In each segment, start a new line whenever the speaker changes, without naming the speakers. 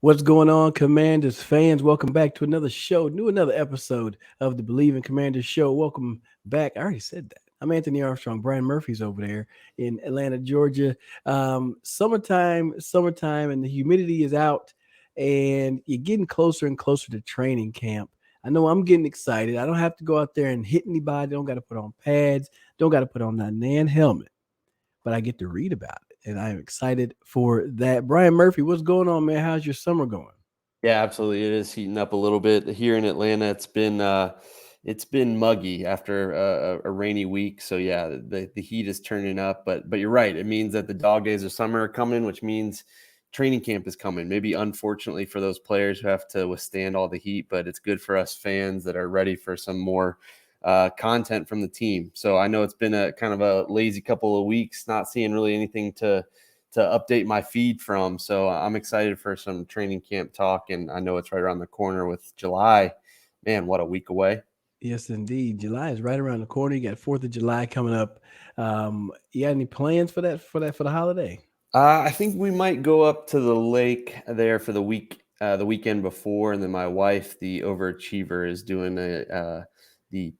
What's going on, Commanders fans? Welcome back to another show, another episode of the Believe in Commanders show. Welcome back. I already said that. I'm Anthony Armstrong. Brian Murphy's over there in Atlanta, Georgia. Summertime, and the humidity is out, and you're getting closer and closer to training camp. I know I'm getting excited. I don't have to go out there and hit anybody. Don't got to put on pads. Don't got to put on that nan helmet, but I get to read about it, and I'm excited for that. Brian Murphy, what's going on, man? How's your summer going?
Yeah, absolutely. It is heating up a little bit here in Atlanta. It's been muggy after a rainy week. So yeah, the heat is turning up. But you're right. It means that the dog days of summer are coming, which means training camp is coming. Maybe unfortunately for those players who have to withstand all the heat, but it's good for us fans that are ready for some more content from the team. So I know it's been a kind of a lazy couple of weeks, not seeing really anything to update my feed from. So I'm excited for some training camp talk, and I know it's right around the corner with July. Man, what a week away.
Yes, indeed. July is right around the corner. You got Fourth of July coming up. You got any plans for that? For the holiday?
I think we might go up to the lake there for the weekend before, and then my wife, the overachiever, is doing the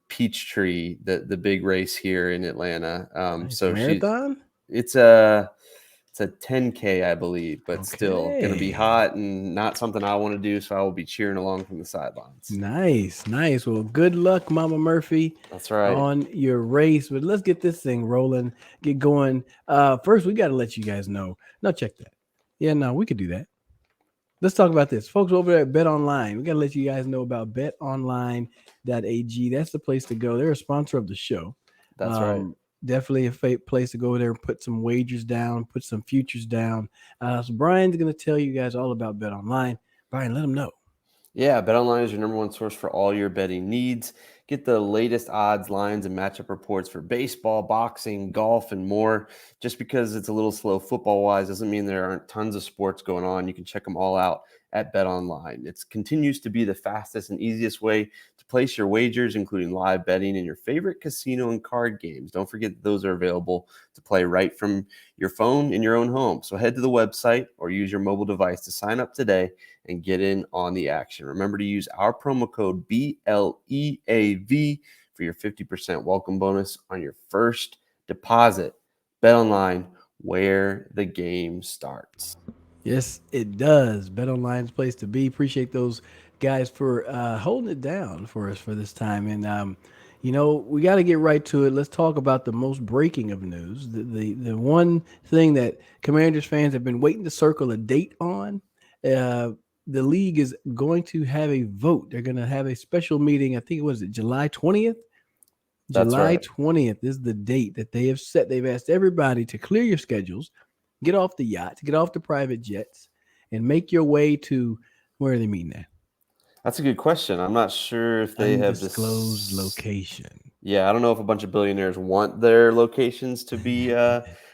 Peachtree, the big race here in Atlanta.
Nice
So
marathon.
it's a It's a 10K, I believe, but still going to be
Okay.
hot and not something I want to do. So I will be cheering along from the sidelines.
Nice, nice. Well, good luck, Mama Murphy,
That's right.
on your race. But let's get this thing rolling, get going. First, we got to let you guys know. No, check that. Yeah, no, we could do that. Let's talk about this. Folks over there at Bet Online, we got to let you guys know about betonline.ag. That's the place to go. They're a sponsor of the show.
That's right.
Um, Definitely a place to go over there and put some wagers down, put some futures down. So Brian's going to tell you guys all about Bet Online. Brian, let them know.
Yeah, BetOnline is your number one source for all your betting needs. Get the latest odds, lines, and matchup reports for baseball, boxing, golf, and more. Just because it's a little slow football wise doesn't mean there aren't tons of sports going on. You can check them all out at BetOnline. It continues to be the fastest and easiest way to place your wagers, including live betting and your favorite casino and card games. Don't forget that those are available to play right from your phone in your own home. So head to the website or use your mobile device to sign up today and get in on the action. Remember to use our promo code BLEAV for your 50% welcome bonus on your first deposit. Bet online, where the game starts.
Yes, it does. Bet Online's place to be. Appreciate those guys for holding it down for us for this time. And we got to get right to it. Let's talk about the most breaking of news. The one thing that Commanders fans have been waiting to circle a date on. The league is going to have a vote. They're going to have a special meeting. I think it was July 20th.
That's
July
right.
20th is the date that they have set. They've asked everybody to clear your schedules, get off the yachts, get off the private jets, and make your way to where are they meeting at?
That's a good question. I'm not sure if they have
Undisclosed
this.
location.
Yeah, I don't know if a bunch of billionaires want their locations to be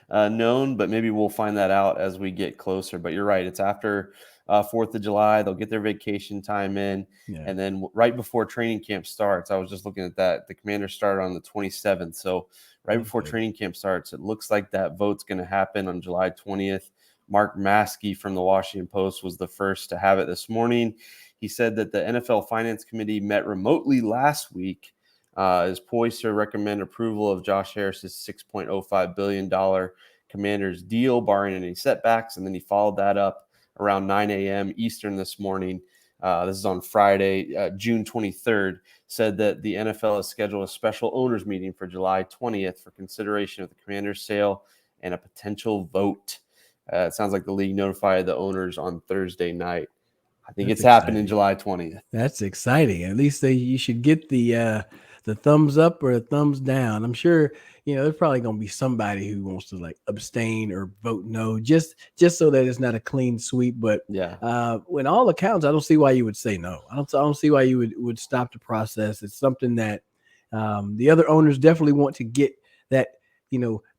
known, but maybe we'll find that out as we get closer. But you're right; it's after 4th of July. They'll get their vacation time in,
Yeah.
and then right before training camp starts. I was just looking at that. The Commanders started on the 27th, so right before
Okay.
training camp starts, it looks like that vote's going to happen on July 20th. Mark Maskey from the Washington Post was the first to have it this morning. He said that the NFL Finance Committee met remotely last week, is poised to recommend approval of Josh Harris's $6.05 billion Commanders deal, barring any setbacks. And then he followed that up around 9 a.m. Eastern this morning. This is on Friday, June 23rd, said that the NFL has scheduled a special owners meeting for July 20th for consideration of the Commanders sale and a potential vote. It sounds like the league notified the owners on Thursday night. I think
That's
it's happening
exciting.
July 20th.
That's exciting. At least you should get the thumbs up or the thumbs down. I'm sure there's probably gonna be somebody who wants to like abstain or vote no, just so that it's not a clean sweep. But
Yeah.
when all accounts, I don't see why you would say no. I don't see why you would stop the process. It's something that the other owners definitely want to get that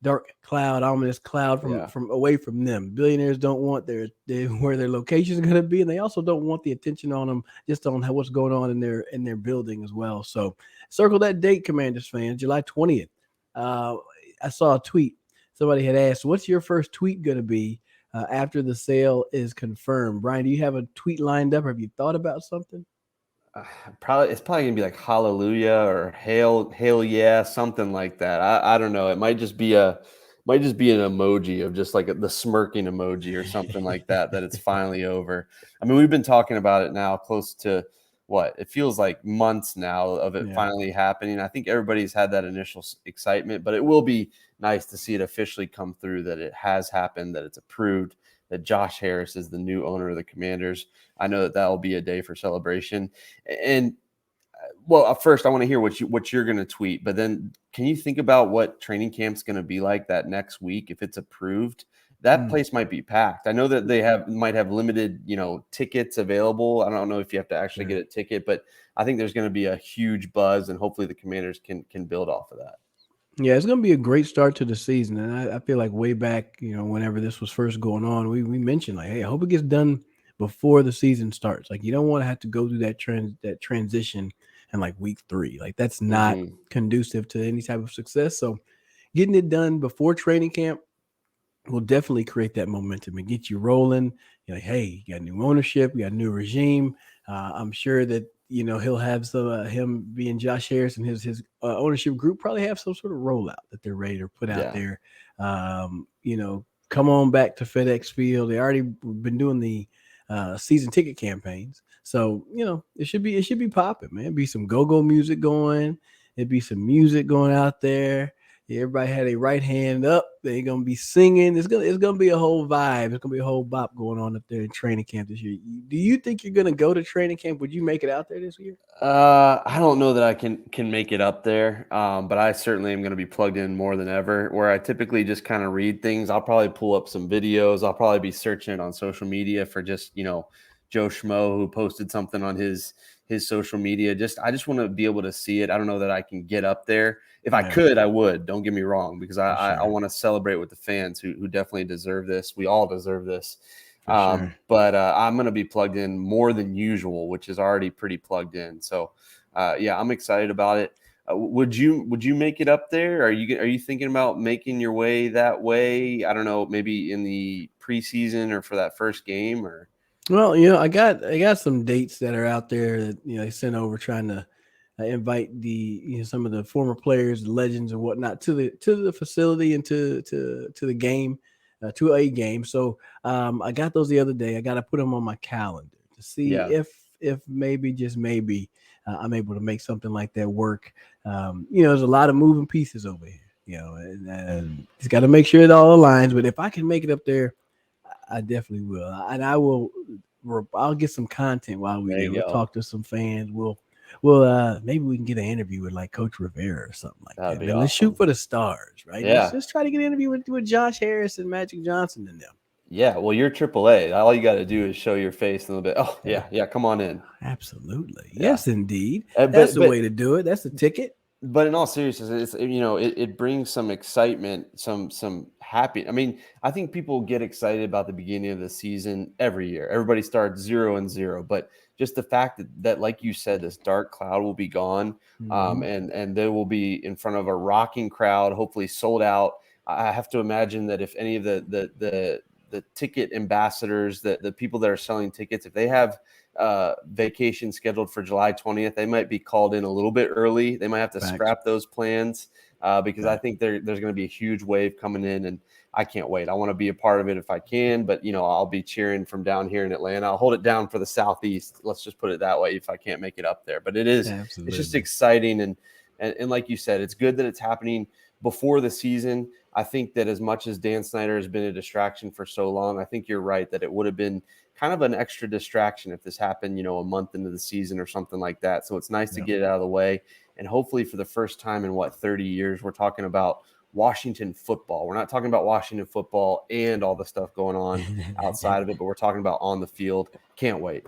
dark cloud, ominous cloud from
Yeah.
from away from them. Billionaires don't want where their location is going to be, and they also don't want the attention on them just on what's going on in their building as well. So circle that date, Commanders fans, July 20th. I saw a tweet. Somebody had asked, "What's your first tweet going to be after the sale is confirmed. Brian, do you have a tweet lined up? Or have you thought about something?
Uh, it's probably gonna be like hallelujah or hail yeah, something like that. I don't know. It might just be an emoji of just like the smirking emoji or something like that, that it's finally over. I mean, we've been talking about it now close to what it feels like months now of it
Yeah.
finally happening. I think everybody's had that initial excitement, but it will be nice to see it officially come through, that it has happened, that it's approved, that Josh Harris is the new owner of the Commanders. I know that will be a day for celebration. And well, first I want to hear what you're going to tweet, but then can you think about what training camp's going to be like that next week if it's approved? That
Mm.
place might be packed. I know that they might have limited, tickets available. I don't know if you have to actually get
Sure.
a ticket, but I think there's going to be a huge buzz, and hopefully the Commanders can build off of that.
Yeah, it's going to be a great start to the season. And I feel like way back, whenever this was first going on, we mentioned, like, hey, I hope it gets done before the season starts. Like, you don't want to have to go through that transition in like week 3. Like, that's not
Hmm.
conducive to any type of success. So, getting it done before training camp will definitely create that momentum and get you rolling. You're like, hey, you got new ownership, you got a new regime. I'm sure that he'll have some him being Josh Harris and his ownership group probably have some sort of rollout that they're ready to put out
Yeah.
there. Come on back to FedEx Field. They already been doing the season ticket campaigns, so it should be popping, man. Be some go go music going. It'd be some music going out there. Yeah, everybody had a right hand up. They're gonna be singing. It's gonna be a whole vibe. It's gonna be a whole bop going on up there in training camp this year. Do you think you're gonna go to training camp? Would you make it out there this year?
I don't know that I can make it up there, but I certainly am going to be plugged in more than ever. Where I typically just kind of read things, I'll probably pull up some videos. I'll probably be searching it on social media for just Joe Schmo who posted something on his social media. I just want to be able to see it. I don't know that I can get up there. If I
Yeah,
could, I would. Don't get me wrong, because
for
I
sure,
want to celebrate with the fans who definitely deserve this. We all deserve this.
for sure.
But I'm going to be plugged in more than usual, which is already pretty plugged in. So, yeah, I'm excited about it. Would you make it up there? Are you thinking about making your way that way? I don't know, maybe in the preseason or for that first game, or
Well, I got some dates that are out there that they sent over trying to invite the some of the former players, the legends, and whatnot to the facility and to the game, to a game. So I got those the other day. I got to put them on my calendar to see
yeah,
if maybe just maybe I'm able to make something like that work. There's a lot of moving pieces over here. And just got to make sure it all aligns. But if I can make it up there, I definitely will, and I will. I'll get some content while we're
there
there.
you
We'll
go.
talk to some fans. We'll maybe we can get an interview with like Coach Rivera or something like
That'd
that.
be
Man, let's shoot
awesome.
for the stars, right? Let's
Yeah,
just try to get an interview with Josh Harris and Magic Johnson and them.
yeah. Well, you're AAA. All you got to do is show your face a little bit. Oh,
Yeah,
yeah, yeah. Come on in.
absolutely.
Yeah.
Yes, indeed. That's
But
the way to do it. That's the ticket.
in all seriousness, it brings some excitement, some happy. I mean, I think people get excited about the beginning of the season every year. Everybody starts 0-0, but just the fact that like you said, this dark cloud will be gone,
Hmm.
and they will be in front of a rocking crowd, hopefully sold out. I have to imagine that if any of the ticket ambassadors, the people that are selling tickets, if they have vacation scheduled for July 20th, they might be called in a little bit early. They might have to
Facts.
scrap those plans, because I
Facts.
think there's going to be a huge wave coming in, and I can't wait. I want to be a part of it if I can, but I'll be cheering from down here in Atlanta. I'll hold it down for the Southeast. Let's just put it that way if I can't make it up there. But it's just
Absolutely.
exciting, and like you said, it's good that it's happening before the season. I think that as much as Dan Snyder has been a distraction for so long, I think you're right that it would have been kind of an extra distraction if this happened, a month into the season or something like that. So it's nice to
Yep.
get it out of the way. And hopefully for the first time in 30 years, we're talking about Washington football. We're not talking about Washington football and all the stuff going on outside of it, but we're talking about on the field. Can't wait.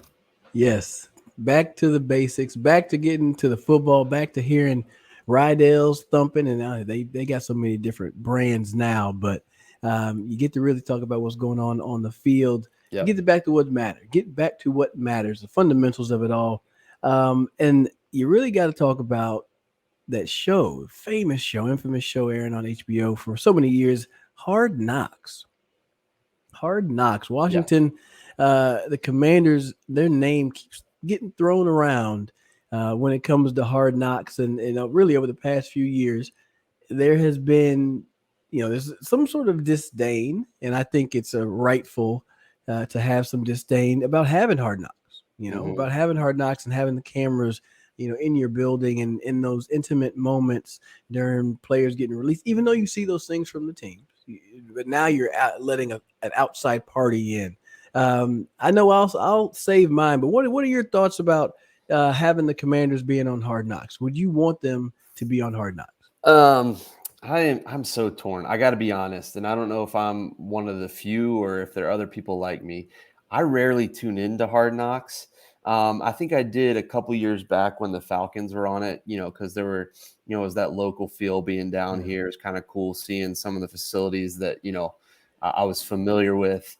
Yes, back to the basics, back to getting to the football, back to hearing Rydell's thumping, and they got so many different brands now. But you get to really talk about what's going on the field.
Yep.
Get it back to what matters. Get back to what matters, the fundamentals of it all, and you really got to talk about that show, famous show, infamous show airing on HBO for so many years, Hard Knocks. Hard Knocks.
Yeah.
Washington, the Commanders, their name keeps getting thrown around when it comes to Hard Knocks, and really over the past few years, there has been, there's some sort of disdain, and I think it's a rightful to have some disdain about having Hard Knocks.
Hmm.
About having Hard Knocks and having the cameras, in your building and in those intimate moments during players getting released. Even though you see those things from the teams, but now you're letting an outside party in. I know I'll save mine, but what are your thoughts about having the Commanders being on Hard Knocks? Would you want them to be on Hard Knocks?
Um, I'm so torn. I got to be honest, and I don't know if I'm one of the few or if there are other people like me. I rarely tune into Hard Knocks. I think I did a couple years back when the Falcons were on it, because there were, it was that local feel being down
Yeah.
here. It's kind of cool seeing some of the facilities that, I was familiar with.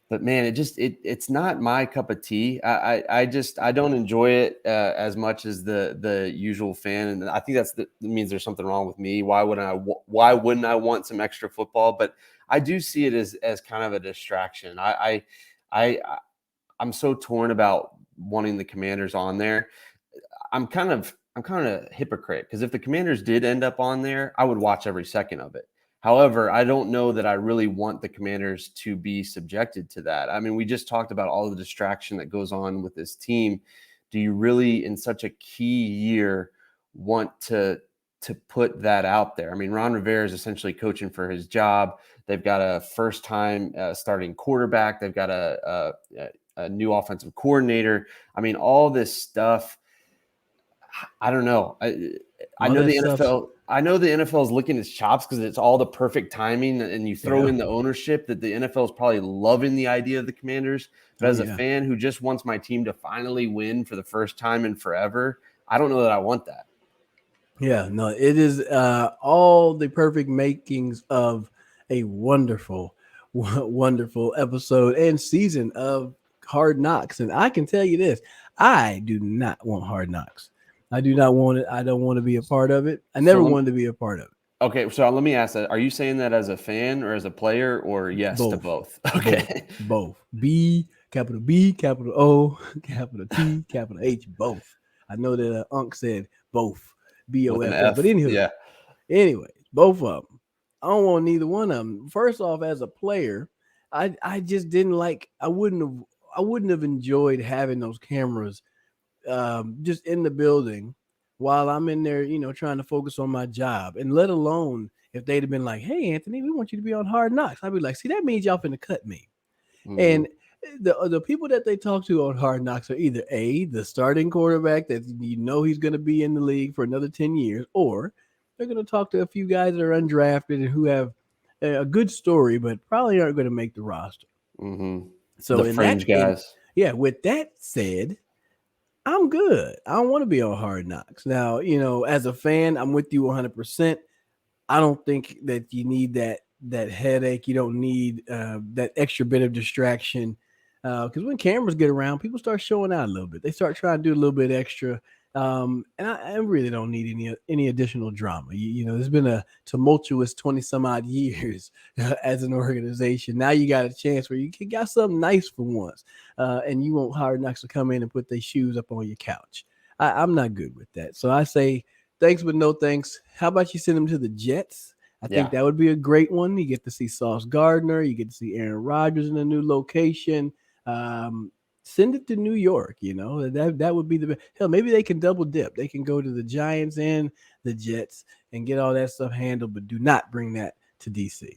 But man, it's not my cup of tea. I don't enjoy it as much as the usual fan, and I think that means there's something wrong with me. Why wouldn't I want some extra football? But I do see it as kind of a distraction. I I'm so torn about wanting the Commanders on there. I'm kind of hypocrite because if the Commanders did end up on there, I would watch every second of it. However, I don't know that I really want the Commanders to be subjected to that. I mean, we just talked about all the distraction that goes on with this team. Do you really, in such a key year, want to put that out there? I mean, Ron Rivera is essentially coaching for his job. They've got a first-time starting quarterback. They've got a new offensive coordinator. I mean, all this stuff. I don't know. I
All
know
that
the
stuff.
NFL. I know the NFL is licking its chops because it's all the perfect timing, and you throw
Yeah.
in the ownership that the NFL is probably loving the idea of the Commanders. But
Oh
as a
yeah.
fan who just wants my team to finally win for the first time in forever, I don't know that I want that.
Yeah, no, it is all the perfect makings of a wonderful, wonderful episode and season of Hard Knocks. And I can tell you this, I do not want Hard Knocks. I do not want it. I don't want to be a part of it. I
So
never
let me,
wanted to be a part of it.
okay, so let me ask that: are you saying that as a fan or as a player, or yes to
Both,
both?
both,
Okay,
both. B, capital O, capital T, capital H, both. I know that Unc said both,
with an
BOFF. But
F,
anywho,
yeah.
anyway, both of them. I don't want neither one of them. First off, as a player, I just didn't like. I wouldn't have enjoyed having those cameras just in the building while I'm in there, trying to focus on my job. And let alone if they'd have been like, "Hey, Anthony, we want you to be on Hard Knocks," I'd be like, "See, that means y'all finna cut me."
Hmm.
And the people that they talk to on Hard Knocks are either the starting quarterback that he's going to be in the league for another 10 years, or they're going to talk to a few guys that are undrafted and who have a good story, but probably aren't going to make the roster.
Hmm.
So
The fringe
in
guys.
yeah, with that said, I'm good. I don't want to be on Hard Knocks. Now, as a fan, I'm with you 100%. I don't think that you need that headache. You don't need that extra bit of distraction because when cameras get around, people start showing out a little bit. They start trying to do a little bit extra, and I really don't need any additional drama. There's been a tumultuous 20 some odd years as an organization. Now you got a chance where you got something nice for once, and you want Hard Knocks to come in and put their shoes up on your couch. I'm not good with that. So I say thanks, but no thanks. How about you send them to the Jets? I think
Yeah.
that would be a great one. You get to see Sauce Gardner. You get to see Aaron Rodgers in a new location. Um, Send it to New York. That would be the best. Hell, maybe they can double dip. They can go to the Giants and the Jets and get all that stuff handled, but do not bring that to DC.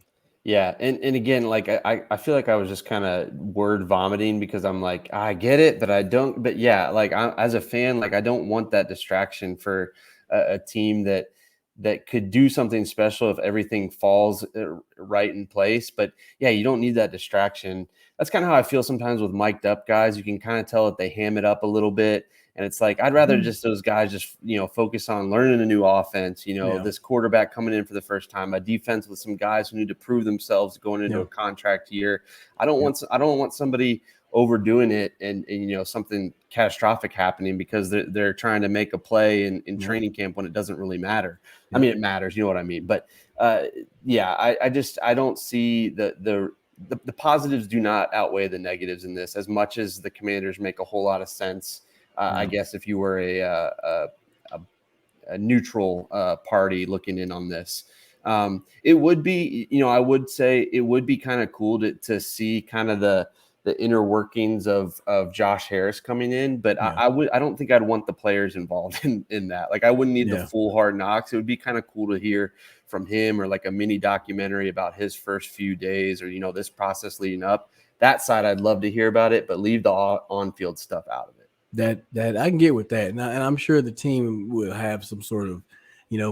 Yeah, and again, like I feel like I was just kind of word vomiting because I'm like I get it, but I don't. But yeah, like as a fan, like I don't want that distraction for a team that could do something special if everything falls right in place. But yeah, you don't need that distraction. That's kind of how I feel sometimes with mic'd up guys. You can kind of tell that they ham it up a little bit. And it's like, I'd rather
Mhm.
just those guys just, focus on learning a new offense,
Yeah,
this quarterback coming in for the first time, a defense with some guys who need to prove themselves going into
yeah,
a contract year.
yeah,
I don't want somebody overdoing it and something catastrophic happening because they're trying to make a play in
yeah,
training camp when it doesn't really matter. I
yeah.
mean, it matters, you know what I mean? But yeah, I don't see the positives do not outweigh the negatives in this, as much as the Commanders make a whole lot of sense. I
Yeah.
guess if you were a neutral party looking in on this. It would be, I would say it would be kind of cool to see kind of the inner workings of Josh Harris coming in, but
Yeah.
I don't think I'd want the players involved in that. Like I wouldn't need the
Yeah.
full Hard Knocks. It would be kind of cool to hear from him, or like a mini documentary about his first few days, or this process leading up. That side I'd love to hear about it, but leave the on-field stuff out of it.
That I can get with that, and I'm sure the team will have some sort of,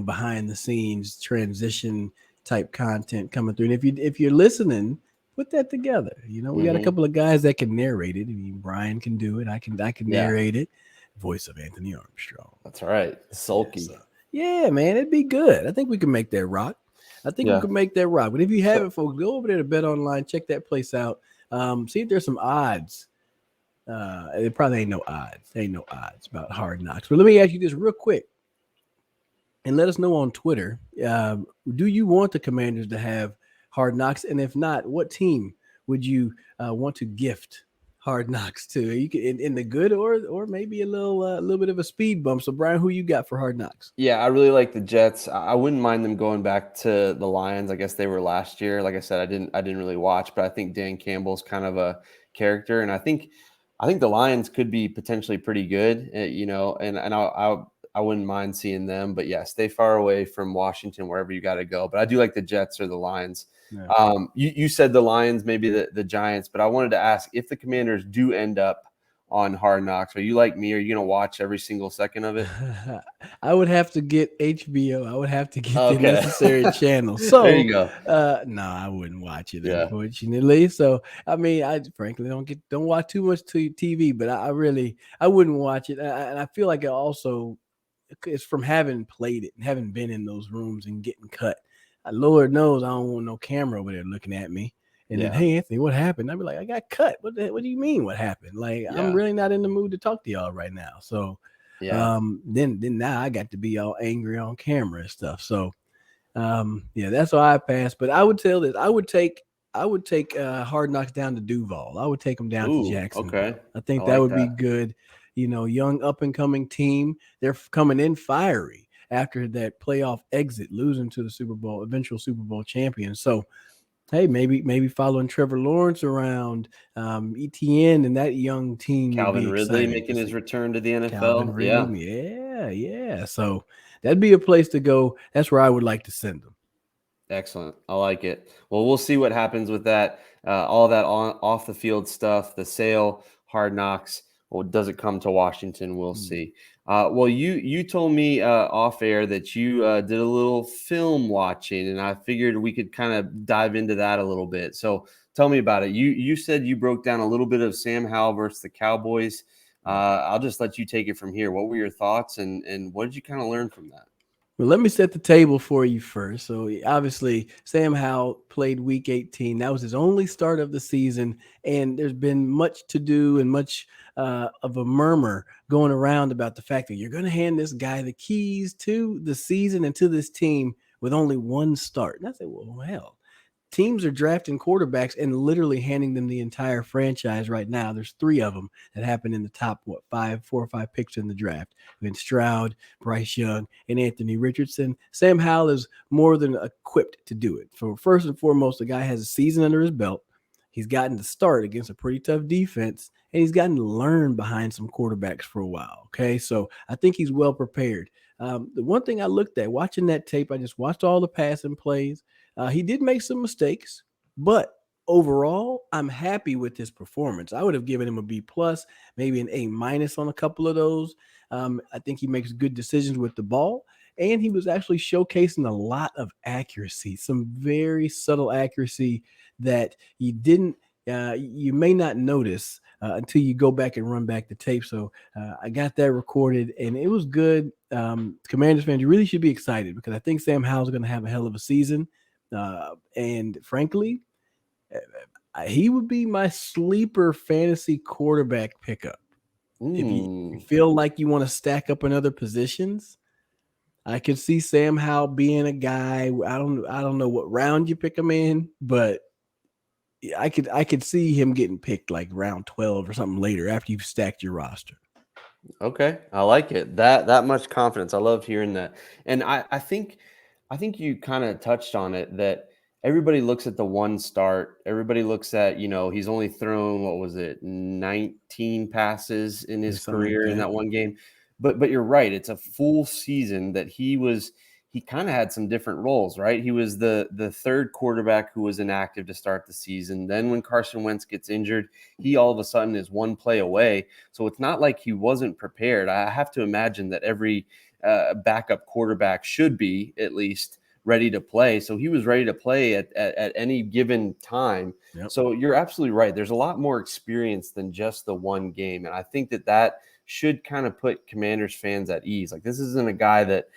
behind the scenes transition type content coming through. And if you're listening, put that together. We got a
Mm-hmm.
couple of guys that can narrate it. I mean, Brian can do it. I can
Yeah,
narrate it. Voice of Anthony Armstrong.
that's all right.
Yeah. So
Sulky.
yeah, man, it'd be good. I think we can make that rock. I think we
Yeah.
can make that rock. But if you
So
haven't, folks, go over there to Bet Online, check that place out. See if there's some odds. It probably ain't no odds. There ain't no odds about Hard Knocks. But let me ask you this real quick, and let us know on Twitter. Do you want the Commanders to have Hard Knocks? And if not, what team would you want to gift Hard Knocks to? You can in the good, or maybe a little bit of a speed bump. So Brian, who you got for Hard Knocks?
yeah, I really like the Jets. I wouldn't mind them going back to the Lions. I guess they were last year. Like I said, I didn't really watch, but I think Dan Campbell's kind of a character, and I think the Lions could be potentially pretty good. And I wouldn't mind seeing them. But yeah, stay far away from Washington, wherever you got to go. But I do like the Jets or the Lions.
Yeah.
You said the Lions, maybe the Giants, but I wanted to ask, if the Commanders do end up on Hard Knocks, are you like me? Are you going to watch every single second of it?
I would have to get HBO. I would have to get the
Okay.
necessary channel.
There
So,
you go.
no, I wouldn't watch it,
Yeah.
unfortunately. So, I mean, I frankly don't watch too much TV, but I really I wouldn't watch it, and I feel like it also it's from having played it and having been in those rooms and getting cut. Lord knows I don't want no camera over there looking at me. And then,
Yeah.
hey Anthony, what happened? I'd be like, I got cut. What do you mean? What happened? Like, I'm
Yeah.
really not in the mood to talk to y'all right now. So,
Yeah.
then now I got to be all angry on camera and stuff. So, yeah, that's why I passed. But I would tell this. I would take Hard Knocks down to Duval. I would take them down to
Ooh, okay.
Jacksonville. I
I
think that
like
would be
that.
good. Young up and coming team. They're coming in fiery after that playoff exit, losing to the eventual Super Bowl champion. So hey, maybe following Trevor Lawrence around, ETN and that young team would be
Calvin Ridley
exciting to
making his
see.
return to the
Calvin
NFL.
Ridley,
Yeah.
yeah, yeah. So that'd be a place to go. That's where I would like to send them.
Excellent. I like it. Well, we'll see what happens with that. All that off the field stuff, the sale, Hard Knocks. Or does it come to Washington? We'll
Mm.
see. Well, you told me off air that you did a little film watching, and I figured we could kind of dive into that a little bit. So tell me about it. You said you broke down a little bit of Sam Howell versus the Cowboys.
Yeah.
I'll just let you take it from here. What were your thoughts, and what did you kind of learn from that?
Well, let me set the table for you first. So obviously, Sam Howell played Week 18. That was his only start of the season, and there's been much to do and much of a murmur going around about the fact that you're going to hand this guy the keys to the season and to this team with only one start. And I said, well, hell, teams are drafting quarterbacks and literally handing them the entire franchise right now. There's three of them that happened in the top, 4 or 5 picks in the draft. Been Stroud, Bryce Young, and Anthony Richardson. Sam Howell is more than equipped to do it. So first and foremost, the guy has a season under his belt. He's gotten to start against a pretty tough defense, and he's gotten to learn behind some quarterbacks for a while. Okay, so I think he's well prepared. The one thing I looked at watching that tape, I just watched all the passing plays. He did make some mistakes, but overall, I'm happy with his performance. I would have given him a B plus, maybe an A minus on a couple of those. I think he makes good decisions with the ball, and he was actually showcasing a lot of accuracy, some very subtle accuracy that you may not notice until you go back and run back the tape. So I got that recorded, and it was good. Commanders fans, you really should be excited because I think Sam Howell's going to have a hell of a season. And frankly, he would be my sleeper fantasy quarterback pickup. If you
Mm.
feel like you want to stack up in other positions, I could see Sam Howell being a guy. I don't know what round you pick him in, but I could see him getting picked like round 12 or something later after you've stacked your roster.
Okay, I like it. That much confidence. I love hearing that. And I think you kind of touched on it that everybody looks at the one start. Everybody looks at, he's only thrown what was it, 19 passes in
Yeah,
his
something like
career in
that.
that one game. But you're right. It's a full season that he kind of had some different roles, right? He was the third quarterback who was inactive to start the season. Then when Carson Wentz gets injured, he all of a sudden is one play away. So it's not like he wasn't prepared. I have to imagine that every backup quarterback should be at least ready to play. So he was ready to play at any given time.
Yep.
So you're absolutely right. There's a lot more experience than just the one game. And I think that should kind of put Commanders fans at ease. Like this isn't a guy that,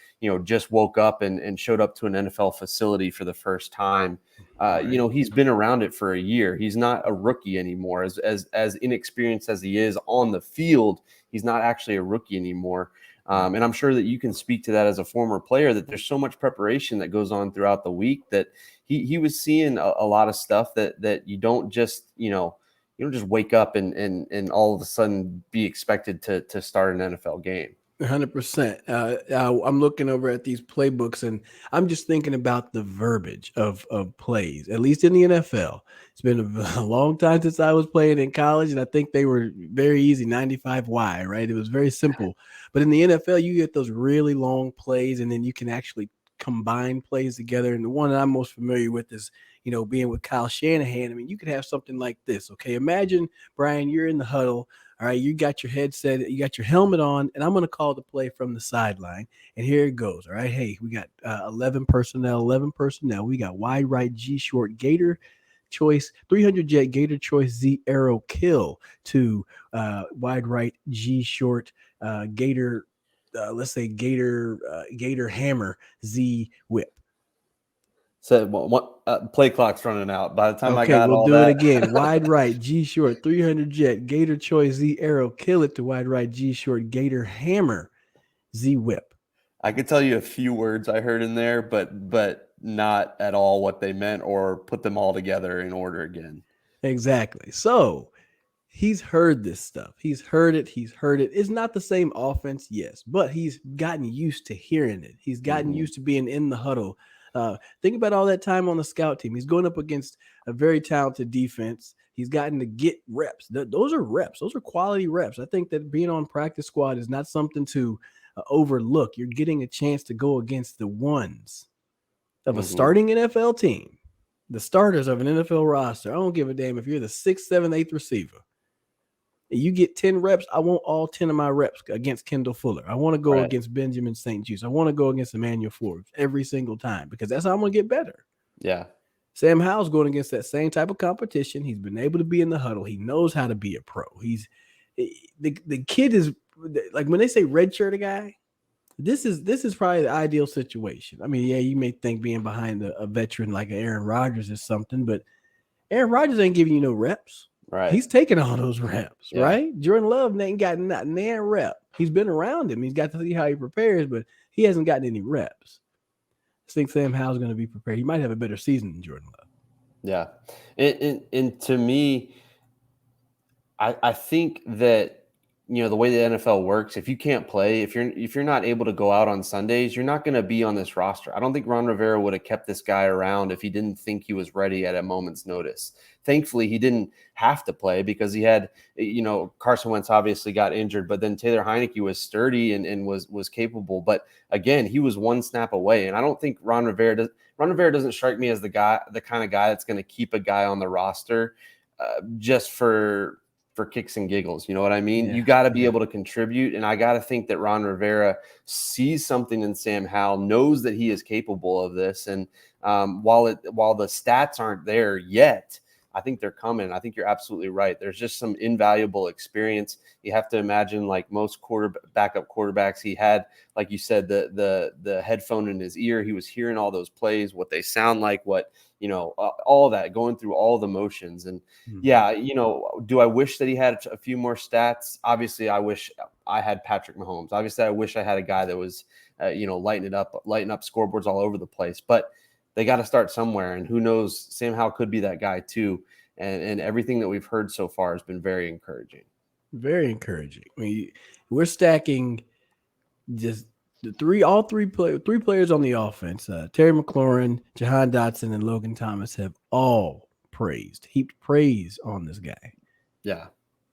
just woke up and showed up to an NFL facility for the first time.
Right.
He's been around it for a year. He's not a rookie anymore. As inexperienced as he is on the field, he's not actually a rookie anymore. And I'm sure that you can speak to that as a former player, that there's so much preparation that goes on throughout the week that he was seeing a lot of stuff that you don't just, you don't just wake up and all of a sudden be expected to start an NFL game.
100%. I'm looking over at these playbooks and I'm just thinking about the verbiage of plays, at least in the NFL. It's been a long time since I was playing in college, and I think they were very easy 95Y, right? It was very simple. But in the NFL, you get those really long plays, and then you can actually combine plays together. And the one that I'm most familiar with is, being with Kyle Shanahan. I mean, you could have something like this. Okay. Imagine, Brian, you're in the huddle. All right, you got your headset, you got your helmet on, and I'm going to call the play from the sideline. And here it goes. All right, hey, we got 11 personnel, 11 personnel. We got wide right G short Gator choice, 300 jet Gator choice Z arrow kill to wide right G short Gator, let's say Gator hammer Z whip.
So what play clock's running out. By the time I
Okay,
got
we'll
all
do it
that,
again. Wide right, G short, 300 jet, Gator choice, Z arrow, kill it to wide right, G short, Gator hammer, Z whip.
I could tell you a few words I heard in there, but not at all what they meant or put them all together in order again.
Exactly. So he's heard this stuff. He's heard it. He's heard it. It's not the same offense, yes, but he's gotten used to hearing it. He's gotten
Mhm.
used to being in the huddle. Think about all that time on the scout team. He's going up against a very talented defense. He's gotten to get reps. Those are reps. Those are quality reps. I think that being on practice squad is not something to overlook. You're getting a chance to go against the ones of a
Mhm.
starting NFL team, the starters of an NFL roster. I don't give a damn if you're the sixth, seventh, eighth receiver. You get 10 reps. I want all 10 of my reps against Kendall Fuller. I want to go
Right.
against Benjamin St. Juice. I want to go against Emmanuel Forbes every single time because that's how I'm going to get better.
Yeah.
Sam Howell's going against that same type of competition. He's been able to be in the huddle. He knows how to be a pro. The kid is like when they say redshirt a guy, this is probably the ideal situation. I mean, yeah, you may think being behind a veteran like Aaron Rodgers is something, but Aaron Rodgers ain't giving you no reps.
Right.
He's taking all those reps,
Yeah.
right? Jordan Love ain't got not nan rep. He's been around him. He's got to see how he prepares, but he hasn't gotten any reps. I think Sam Howell's going to be prepared. He might have a better season than Jordan Love.
Yeah. And to me, I think that the way the NFL works, if you can't play, if you're not able to go out on Sundays, you're not going to be on this roster. I don't think Ron Rivera would have kept this guy around if he didn't think he was ready at a moment's notice. Thankfully, he didn't have to play because he had, Carson Wentz obviously got injured, but then Taylor Heineke was sturdy and was capable. But again, he was one snap away, and I don't think Ron Rivera does. Ron Rivera doesn't strike me as the kind of guy that's going to keep a guy on the roster just for kicks and giggles. You know what I mean?
Yeah,
You got to be
yeah.
able to contribute. And I got to think that Ron Rivera sees something in Sam Howell, knows that he is capable of this. And while the stats aren't there yet, I think they're coming. I think you're absolutely right. There's just some invaluable experience. You have to imagine, like most backup quarterbacks, he had, like you said, the headphone in his ear. He was hearing all those plays, what they sound like, what all that, going through all the motions. And
Mhm.
yeah, do I wish that he had a few more stats? Obviously, I wish I had Patrick Mahomes. Obviously, I wish I had a guy that was, lighting up scoreboards all over the place. But they got to start somewhere, and who knows? Sam Howell could be that guy too. and everything that we've heard so far has been very encouraging.
Very encouraging. I mean, we're stacking just three players on the offense. Terry McLaurin, Jahan Dotson, and Logan Thomas have all heaped praise on this guy.
Yeah.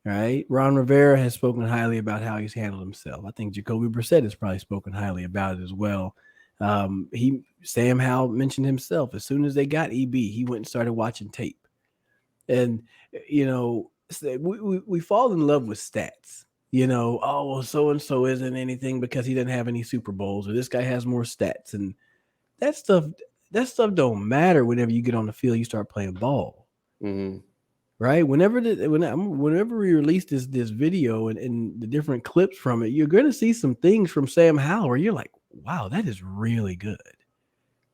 Right? Ron Rivera has spoken highly about how he's handled himself. I think Jacoby Brissett has probably spoken highly about it as well. Sam Howell mentioned himself. As soon as they got EB, he went and started watching tape. And we fall in love with stats. Oh well, so and so isn't anything because he didn't have any Super Bowls, or this guy has more stats, and that stuff that stuff don't matter whenever you get on the field. You start playing ball.
Mm-hmm.
Right. Whenever we release this video and the different clips from it, you're going to see some things from Sam Howell where you're like, wow, that is really good.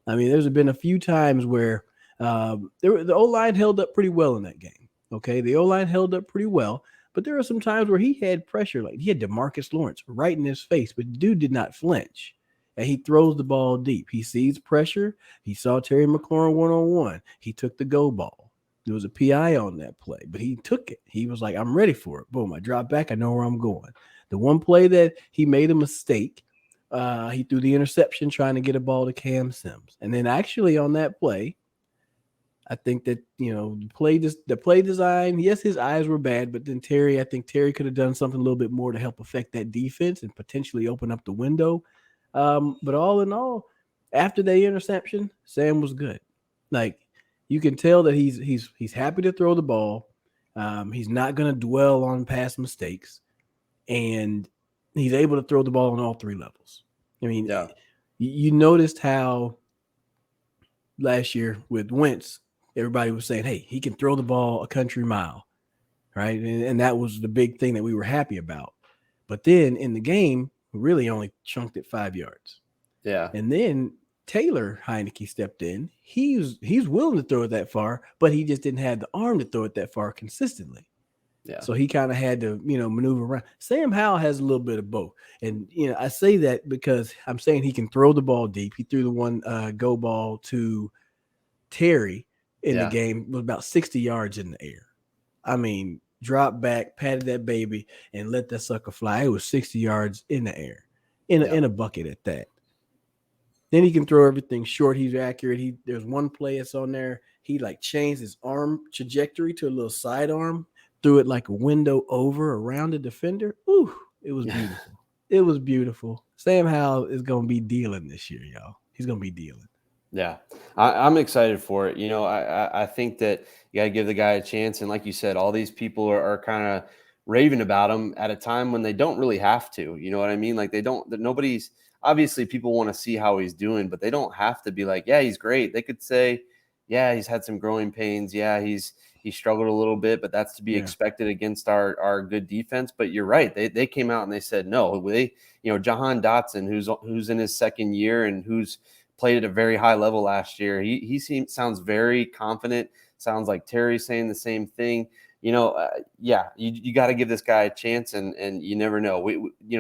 I mean, there's been a few times where the O line held up pretty well in that game. Okay, the O line held up pretty well, but there were some times where he had pressure, like he had DeMarcus Lawrence right in his face, but the dude did not flinch, and he throws the ball deep. He sees pressure. He saw Terry McLaurin 1-on-1. He took the go ball. There was a PI on that play, but he took it. He was like, I'm ready for it. Boom, I drop back. I know where I'm going. The one play that he made a mistake, he threw the interception trying to get a ball to Cam Sims. And then actually on that play, I think that, the play design, yes, his eyes were bad, but then I think Terry could have done something a little bit more to help affect that defense and potentially open up the window. But all in all, after that interception, Sam was good. Like, you can tell that he's happy to throw the ball. He's not going to dwell on past mistakes, and he's able to throw the ball on all three levels. I mean,
Yeah.
you noticed how last year with Wentz, everybody was saying, hey, he can throw the ball a country mile, right? And that was the big thing that we were happy about. But then in the game, we really only chunked it 5 yards.
Yeah.
And then Taylor Heineke stepped in. He's willing to throw it that far, but he just didn't have the arm to throw it that far consistently.
Yeah.
So he kind of had to, maneuver around. Sam Howell has a little bit of both. And, I say that because I'm saying he can throw the ball deep. He threw the one go ball to Terry in the game, was about 60 yards in the air. I mean, drop back, patted that baby, and let that sucker fly. It was 60 yards in the air, in a bucket at that. Then he can throw everything short. He's accurate. There's one play that's on there. He like changed his arm trajectory to a little sidearm, threw it like a window over around the defender. Ooh, it was beautiful. It was beautiful. Sam Howell is going to be dealing this year, y'all. He's going to be dealing.
Yeah, I'm excited for it. I think that you got to give the guy a chance. And like you said, all these people are kind of raving about him at a time when they don't really have to. You know what I mean? Like nobody's obviously people want to see how he's doing, but they don't have to be like, yeah, he's great. They could say, yeah, he's had some growing pains. Yeah, he struggled a little bit, but that's to be expected against our good defense. But you're right. They came out and they said, no, Jahan Dotson, who's in his second year and who's played at a very high level last year. He sounds very confident. Sounds like Terry's saying the same thing. You got to give this guy a chance, and you never know.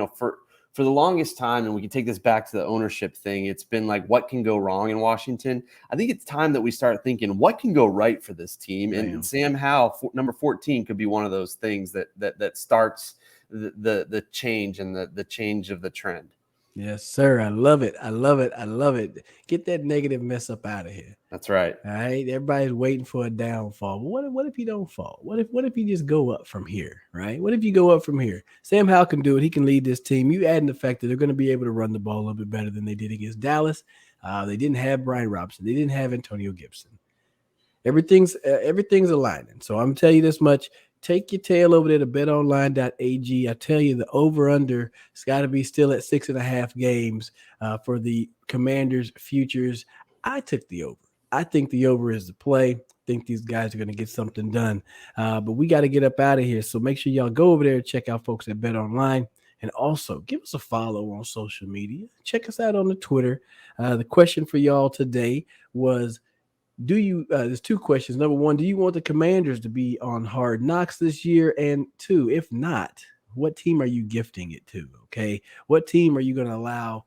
For the longest time, and we can take this back to the ownership thing, it's been like, what can go wrong in Washington? I think it's time that we start thinking, what can go right for this team? And Sam Howell, number 14, could be one of those things that starts the change and the change of the trend.
Yes, sir. I love it. I love it. I love it. Get that negative mess up out of here.
That's right.
All right. Everybody's waiting for a downfall. But what if you don't fall? What if you just go up from here? Right? What if you go up from here? Sam Howell can do it. He can lead this team. You add in the fact that they're going to be able to run the ball a little bit better than they did against Dallas. They didn't have Brian Robinson. They didn't have Antonio Gibson. Everything's aligning. So I'm telling you this much. Take your tail over there to betonline.ag. I tell you, the over-under has got to be still at 6.5 games for the Commanders' futures. I took the over. I think the over is the play. I think these guys are going to get something done. But we got to get up out of here. So make sure y'all go over there and check out folks at BetOnline. And also, give us a follow on social media. Check us out on the Twitter. The question for y'all today was, there's two questions. Number one, do you want the Commanders to be on Hard Knocks this year? And two, if not, what team are you gifting it to? Okay. What team are you going to allow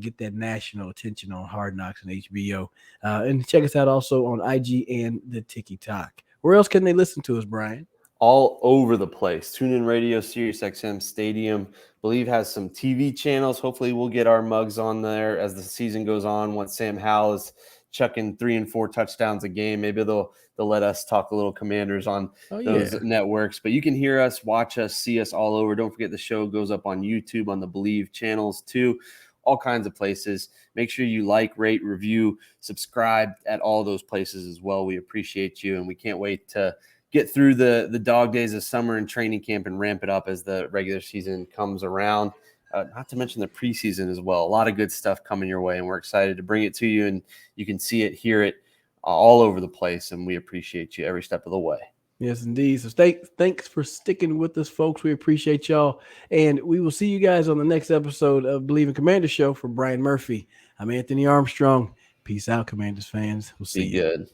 get that national attention on Hard Knocks and HBO? And check us out also on IG and the TikTok. Where else can they listen to us, Brian?
All over the place. TuneIn Radio, SiriusXM, Stadium, believe has some TV channels. Hopefully, we'll get our mugs on there as the season goes on. Once Sam Howell is chucking 3 and 4 touchdowns a game, maybe they'll let us talk a little Commanders on
Oh
those
yeah.
networks. But you can hear us, watch us, see us all over. Don't forget the show goes up on YouTube on the Believe channels too. All kinds of places. Make sure you like, rate, review, subscribe at all those places as well. We appreciate you, and we can't wait to get through the dog days of summer and training camp and ramp it up as the regular season comes around. Not to mention the preseason as well. A lot of good stuff coming your way, and we're excited to bring it to you, and you can see it, hear it all over the place, and we appreciate you every step of the way.
Yes, indeed. So thanks for sticking with us, folks. We appreciate y'all. And we will see you guys on the next episode of Believe in Commander Show. For Brian Murphy, I'm Anthony Armstrong. Peace out, Commanders fans. We'll see
Be
you.
good.